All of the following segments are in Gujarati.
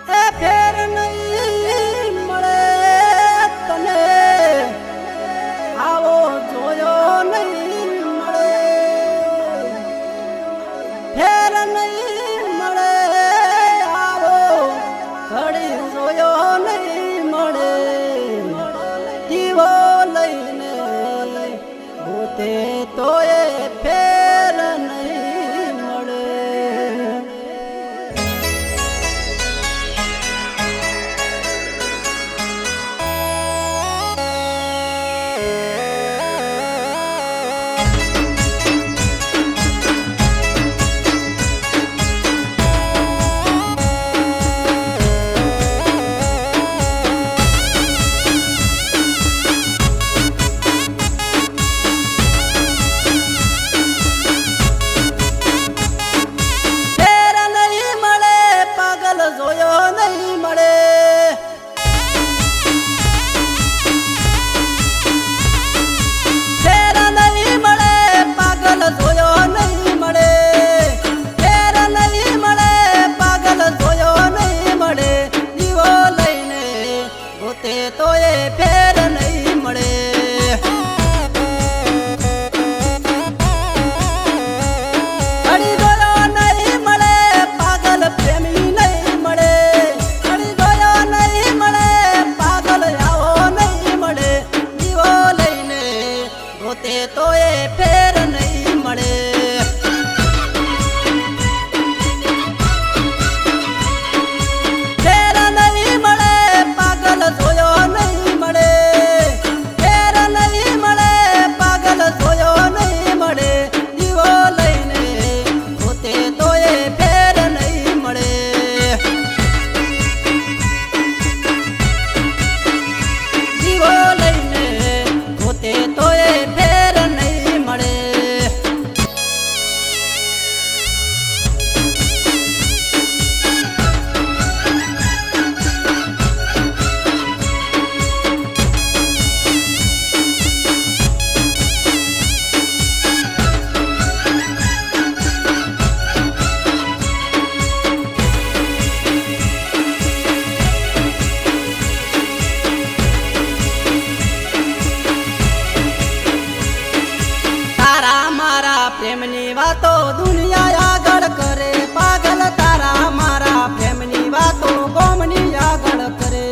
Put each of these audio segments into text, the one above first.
એ ફેર નહીં મળે તને આવો જોયો નહીં મળે ફેર નહીં મળે આવો ઘડી જોયો નહીં મળે દીવો લઈને પોતે તોય ફેર નહીં મળે તો એ ફેર નહીં મળે ઘડી જોયો નહીં મળે પાગલ પ્રેમી નહીં મળે ઘડી જોયો નહીં મળે પાગલ આવો નહીં મળે દીવો લઈને ગોતે તો એ ફેર નહીં મળે પ્રેમની વાતો દુનિયા આગળ કરે પાગલ તારા મારા પ્રેમની વાતો ગોમની આગળ કરે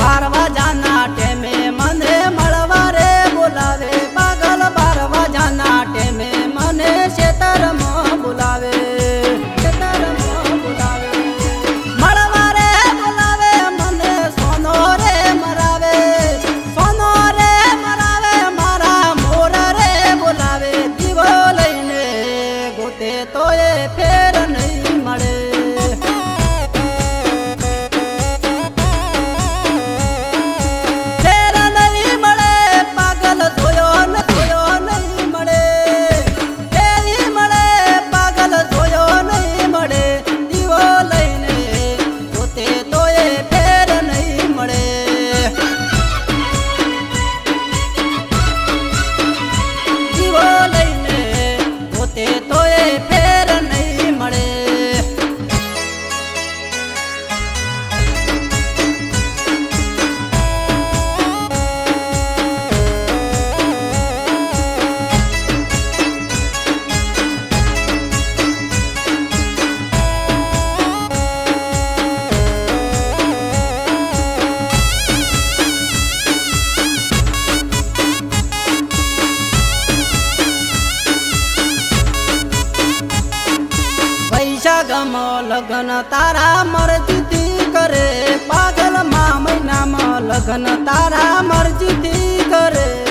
બારવા જાના ટેમે મને મળવા રે બોલાવે પાગલ બારવા જાના ટેમે મને ખેતરમાં બોલાવે તો એ ફેર નહીં મળે ફેર નહીં મળે પાગલ જોયો નહીં મળે ફેરી મળે પાગલ જોયો નહીં મળે દીવો લઈને પોતે તો એ ફેર નહીં મળે દીવો લઈને પોતે તો એ ફેર નહીં મળે ગમ લગન તારા મરજીથી કરે પાગલ મા મહિનામાં લગન તારા મરજીથી કરે